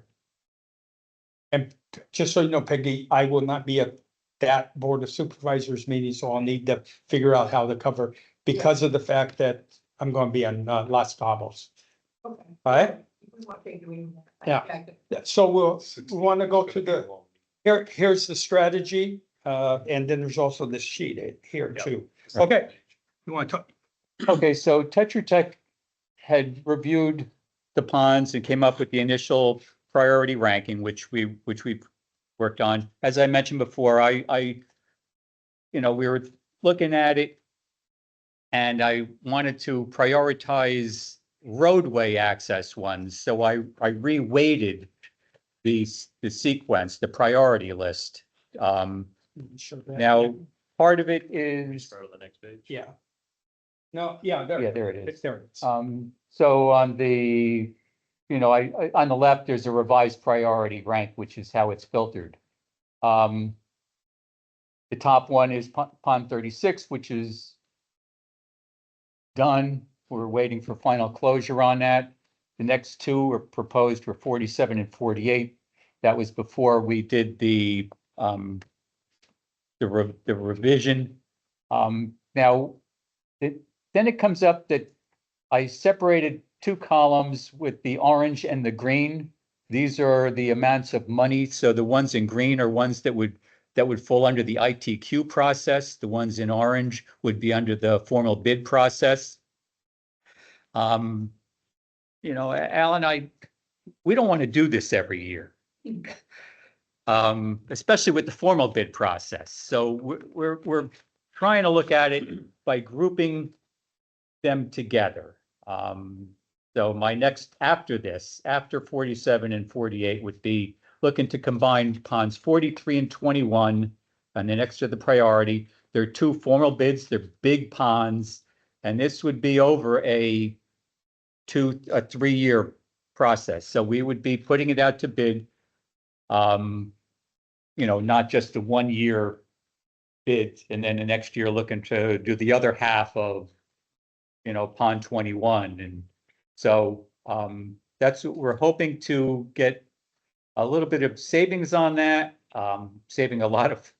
And just so you know, Peggy, I will not be at that Board of Supervisors meeting, so I'll need to figure out how to cover because of the fact that I'm going to be on Las Cabos. Okay. All right. We want to do Yeah. So we want to go to the, here's the strategy. And then there's also this sheet here too. Okay. You want to talk? Okay, so Tetra Tech had reviewed the ponds and came up with the initial priority ranking, which we worked on. As I mentioned before, we were looking at it and I wanted to prioritize roadway access ones. So I reweighted the sequence, the priority list. Now, part of it is, Start on the next page. Yeah. No, yeah, there. yeah, there it is. There it is. So on the, on the left, there's a revised priority rank, which is how it's filtered. The top one is pond 36, which is done. We're waiting for final closure on that. The next two are proposed for 47 and 48. That was before we did the revision. Now, then it comes up that I separated two columns with the orange and the green. These are the amounts of money. So the ones in green are ones that would fall under the ITQ process. The ones in orange would be under the formal bid process. Alan, we don't want to do this every year. Especially with the formal bid process. So we're trying to look at it by grouping them together. So my next after 47 and 48 would be looking to combine ponds 43 and 21, and then next to the priority. They're two formal bids, they're big ponds, and this would be over a 3-year process. So we would be putting it out to bid, not just a 1-year bid, and then the next year looking to do the other half of, pond 21. And so that's what we're hoping to get a little bit of savings on that, saving a lot of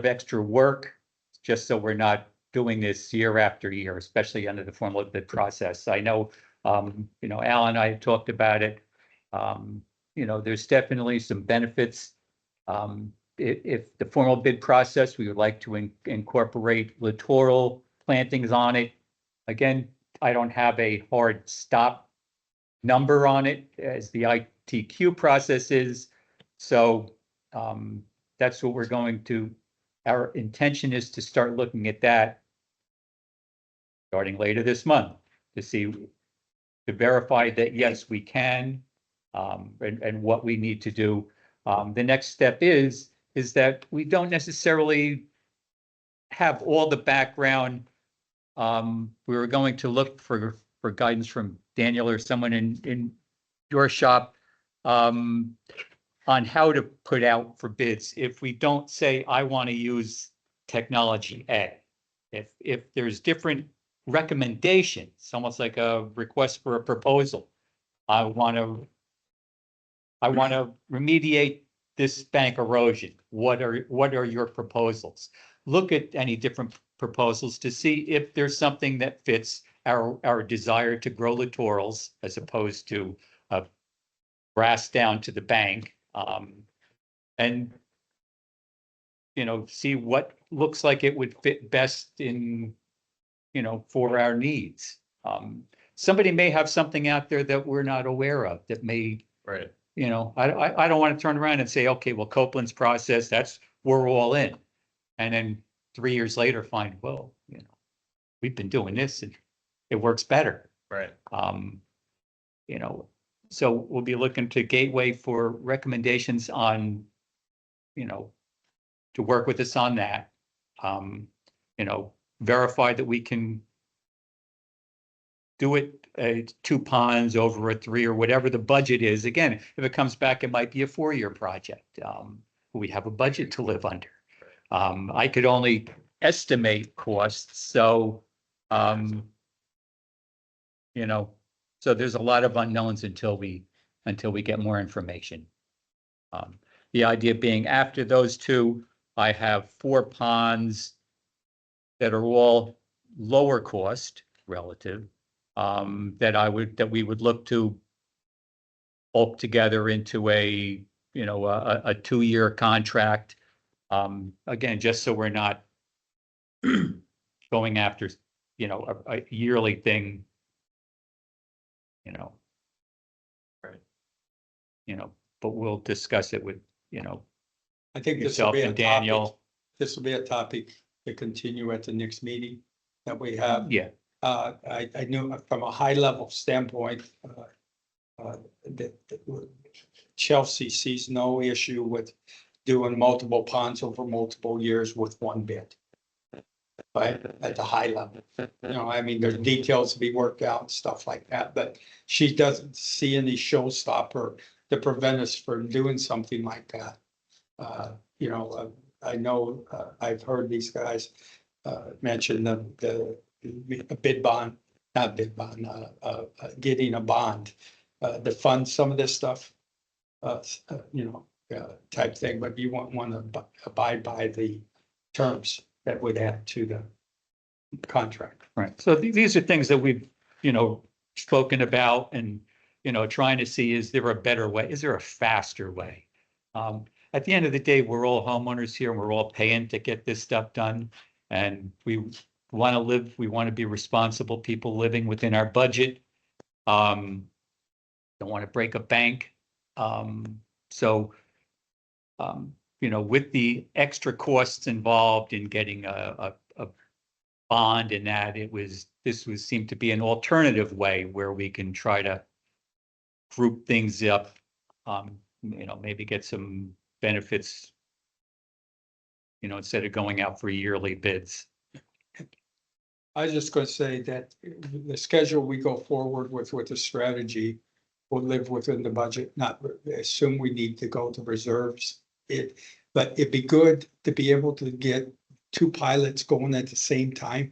extra work, just so we're not doing this year after year, especially under the formal bid process. I know, Al and I talked about it. There's definitely some benefits. If the formal bid process, we would like to incorporate littoral plantings on it. Again, I don't have a hard stop number on it as the ITQ process is. So that's what we're going to, our intention is to start looking at that starting later this month to verify that, yes, we can, and what we need to do. The next step is that we don't necessarily have all the background. We were going to look for guidance from Daniel or someone in your shop on how to put out for bids. If we don't say, I want to use technology A, if there's different recommendations, almost like a request for a proposal. I want to remediate this bank erosion. What are your proposals? Look at any different proposals to see if there's something that fits our desire to grow littorals as opposed to grass down to the bank. And see what looks like it would fit best in, for our needs. Somebody may have something out there that we're not aware of that may, Right. I don't want to turn around and say, okay, well, Copeland's process, we're all in. And then 3 years later find, well, we've been doing this and it works better. Right. So we'll be looking to Gateway for recommendations on, to work with us on that. Verify that we can do it 2 ponds over a 3 or whatever the budget is. Again, if it comes back, it might be a 4-year project. We have a budget to live under. I could only estimate costs. So, so there's a lot of unknowns until we get more information. The idea being after those 2, I have 4 ponds that are all lower cost relative, that we would look to bulk together into a 2-year contract. Again, just so we're not going after you know, a yearly thing. You know. Right. You know, but we'll discuss it with, you know, I think this will yourself be a and topic. Daniel. This will be a topic to continue at the next meeting that we have. Yeah, I knew from a high level standpoint, that Chelsea sees no issue with doing multiple ponds over multiple years with one bid. Right, at the high level, you know, I mean, there's details to be worked out, and stuff like that, but she doesn't see any showstopper to prevent us from doing something like that. You know, I know, I've heard these guys, mention the bid bond, not bid bond, getting a bond, to fund some of this stuff. You know, type thing, but you want to abide by the terms that would add to the contract. right. So these are things that we've, you know, spoken about and, you know, trying to see, is there a better way? Is there a faster way? At the end of the day, we're all homeowners here and we're all paying to get this stuff done. And we want to live, we want to be responsible people living within our budget. Don't want to break a bank. So, you know, with the extra costs involved in getting a bond and that, this seemed to be an alternative way where we can try to group things up, you know, maybe get some benefits, you know, instead of going out for yearly bids. I was just gonna say that the schedule we go forward with the strategy will live within the budget, not assume we need to go to reserves. But it'd be good to be able to get two pilots going at the same time,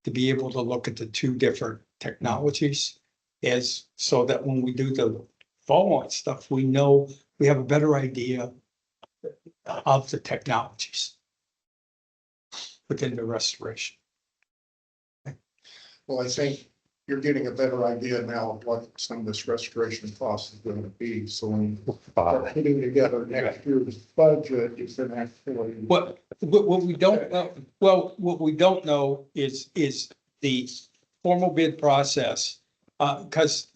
to be able to look at the two different technologies, as so that when we do the follow-on stuff, we know we have a better idea of the technologies within the restoration. Well, I think you're getting a better idea now of what some of this restoration cost is going to be. So when you start putting together next year's budget, you can actually. What we don't know, well, what we don't know is the formal bid process. Cause,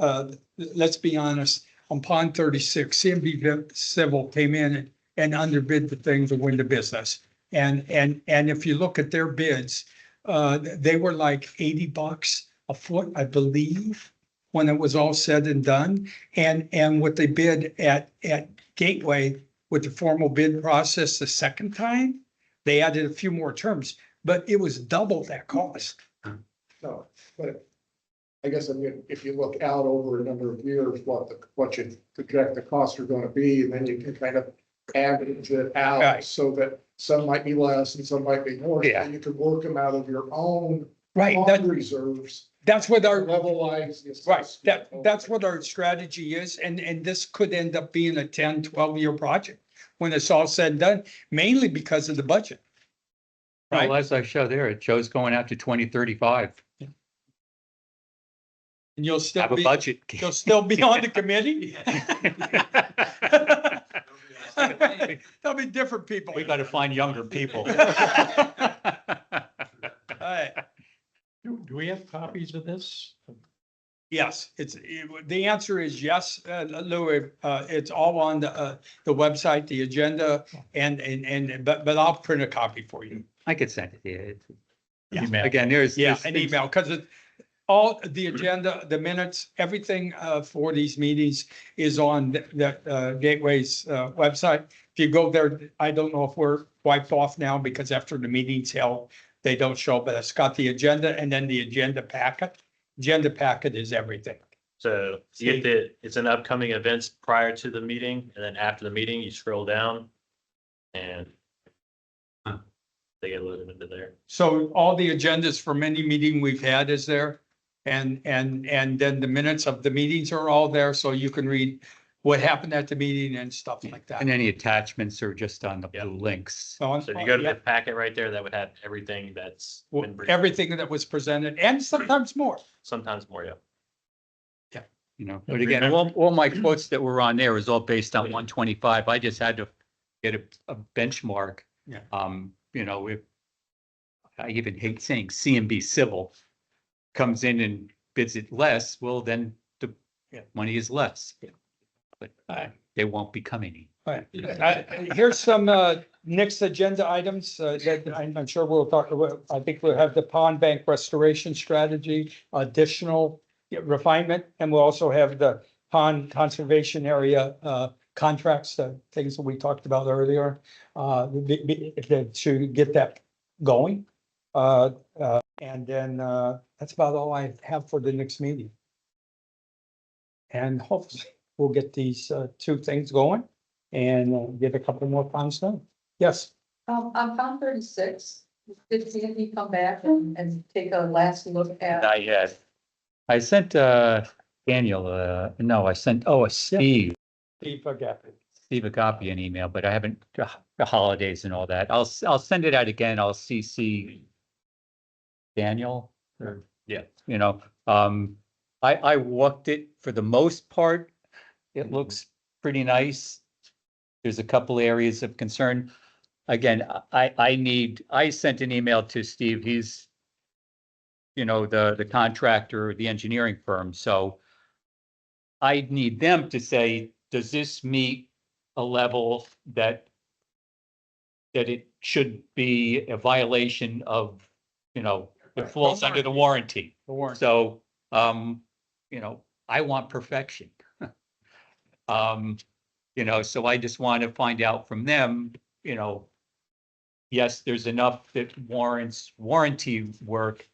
let's be honest, on pond 36, CMB Civil came in and underbid the thing to win the business. And if you look at their bids, they were like $80 a foot, I believe, when it was all said and done. And what they bid at Gateway with the formal bid process the second time, they added a few more terms, but it was double that cost. No, but I guess, I mean, if you look out over a number of years, what you project the costs are going to be, and then you can kind of average it out Right. so that some might be less and some might be more. Yeah. So you could work them out of your own Right, bond reserves, that's what our, levelize. the right, assessment. that's what our strategy is, and this could end up being a 10, 12-year project when it's all said and done, mainly because of the budget. Well, Right, as I show there, it shows going out to 2035. and you'll still Have a be, budget. you'll still be on the committee. There'll be different people. We got to find younger people. Right. Do we have copies of this? Yes, the answer is yes, Louis, it's all on the website, the agenda, but I'll print a copy for you. I could send it to you. Yeah. Email. Again, there's. Yeah, there's an things- email, because all the agenda, the minutes, everything for these meetings is on the Gateway's website. If you go there, I don't know if we're wiped off now, because after the meeting's held, they don't show, but it's got the agenda and then the agenda packet. Agenda packet is everything. So you get it's an upcoming events prior to the meeting, and then after the meeting, you scroll down and they get loaded into there. So all the agendas from any meeting we've had is there. And then the minutes of the meetings are all there, so you can read what happened at the meeting and stuff like that. And any attachments are just on the Yep. blue links. So if you go to the packet right there, that would have everything that's been briefed. Everything that was presented, and sometimes more. Sometimes more, yeah. You know, but again, all my quotes that were on there was all based on 125. I just had to get a benchmark. Yeah. You know, if I even hate saying CMB Civil, comes in and bids it less, well, then the Yeah. money is less. But Alright. they won't be coming. All right, here's some next agenda items that I'm sure we'll talk about. I think we'll have the pond bank restoration strategy, additional refinement, and we'll also have the pond conservation area contracts, the things that we talked about earlier, to get that going. And then that's about all I have for the next meeting. And hopefully we'll get these two things going and get a couple more ponds done. Yes, On Pond 36, did Sandy come back and take a last look at? Not yet. I sent Daniel, no, I sent, Steve a copy an email, but I haven't, the holidays and all that. I'll send it out again. I'll CC Daniel, or, yeah, I walked it for the most part. It looks pretty nice. There's a couple areas of concern. Again, I sent an email to Steve. He's, the contractor, the engineering firm. So I need them to say, does this meet a level that it should be a violation of, it falls under the warranty. the warrant. So, I want perfection. So I just want to find out from them, yes, there's enough that warrants warranty work.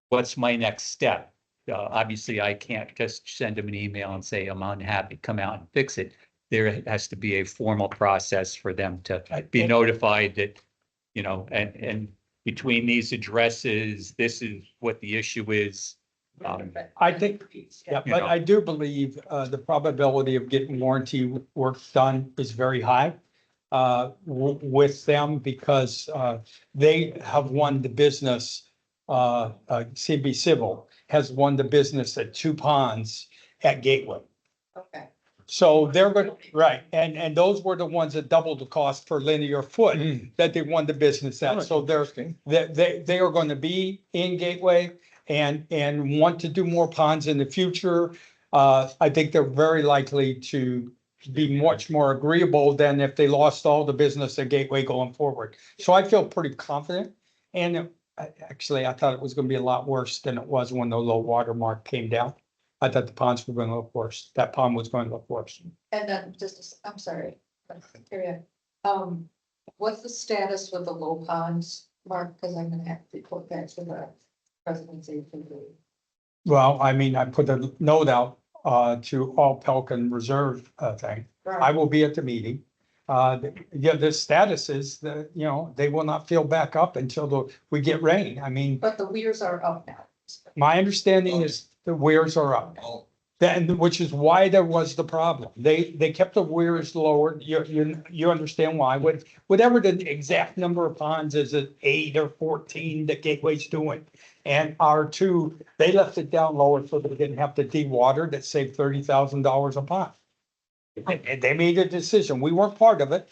What's my next step? Obviously, I can't just send them an email and say, I'm unhappy, come out and fix it. There has to be a formal process for them to be notified that, and between these addresses, this is what the issue is. I think, yeah, but I do believe the probability of getting warranty work done is very high with them because they have won the business. CB Civil has won the business at 2 ponds at Gateway. Okay. So they're going, right, and those were the ones that doubled the cost per linear foot that they won the business at. So they are going to be in Gateway and want to do more ponds in the future. I think they're very likely to be much more agreeable than if they lost all the business at Gateway going forward. So I feel pretty confident. And actually, I thought it was going to be a lot worse than it was when the low water mark came down. I thought the ponds were going to look worse. That pond was going to look worse. And then I'm sorry, Carrie, what's the status with the low ponds, Mark? Because I'm gonna have to report back to the presidency. Well, I mean, I put a note out to all Pelican Reserve thing. I will be at the meeting. The status is that, they will not fill back up until we get rain. I mean, But the weirs are up now. my understanding is the weirs are up. Then, which is why there was the problem. They kept the weirs lowered. You understand why. Whatever the exact number of ponds, is it 8 or 14 that Gateway's doing? And R2, they left it down lower so they didn't have to de-water. That saved $30,000 a pond. And they made a decision. We weren't part of it,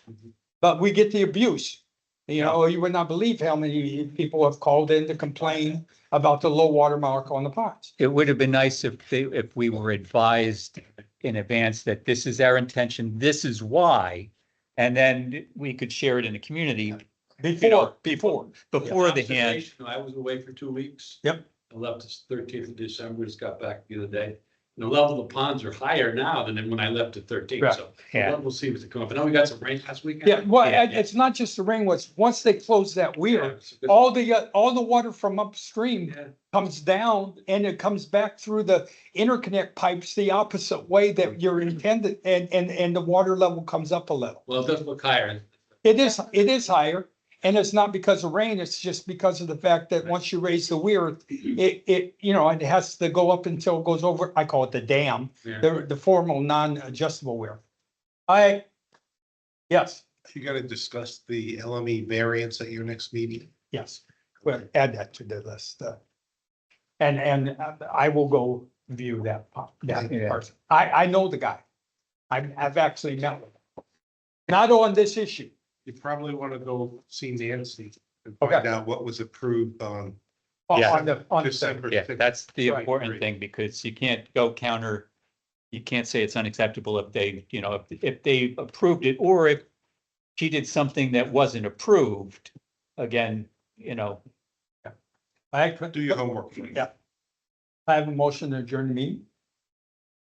but we get the abuse. You would not believe how many people have called in to complain about the low water mark on the ponds. It would have been nice if we were advised in advance that this is our intention, this is why. And then we could share it in the community before the hand. I was away for 2 weeks. Yep. I left the 13th of December, just got back the other day. The level of the ponds are higher now than when I left the 13th, Right. so Yeah. we'll see what's coming up. I know we got some rain last weekend. Yeah, well, Yeah. it's not just the rain, once they close that weir, it's a good- all the water from upstream Yeah. comes down and it comes back through the interconnect pipes the opposite way that you're intended, and the water level comes up a little. Well, it does look higher. It is higher, and it's not because of rain, it's just because of the fact that once you raise the weir, it has to go up until it goes over, I call it the dam, Yeah. the formal non-adjustable weir. Yes, You gotta discuss the LME variance at your next meeting. yes, well, add that to the list. And I will go view that Yeah. person. I know the guy. I've actually met with him. Not on this issue. You probably want to go see Nancy and Okay. find out what was approved on Yeah. On the December Yeah, 6th. that's the Right. important thing, because you can't go counter. You can't say it's unacceptable if they, if they approved it, or if she did something that wasn't approved. Again, I Do your homework. Yeah. I have a motion to adjourn the meeting.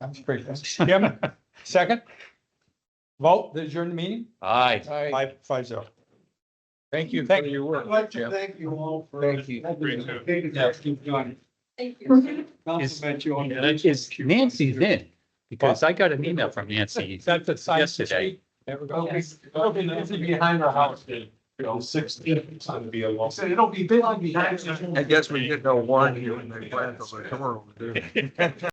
That's great. Jim, second? Vote to adjourn the meeting? aye. 5-0. Thank you. I'd like to thank you all for. Thank you. Taking the steps you've done. Thank you. Compliment you on. Is Nancy's in? Because I got an email from Nancy. That's the science Yesterday. sheet. There we go. It'll be behind our house, you know, 60. It's gonna be a long. It'll be behind. I guess we didn't know one, you and they planned to come over.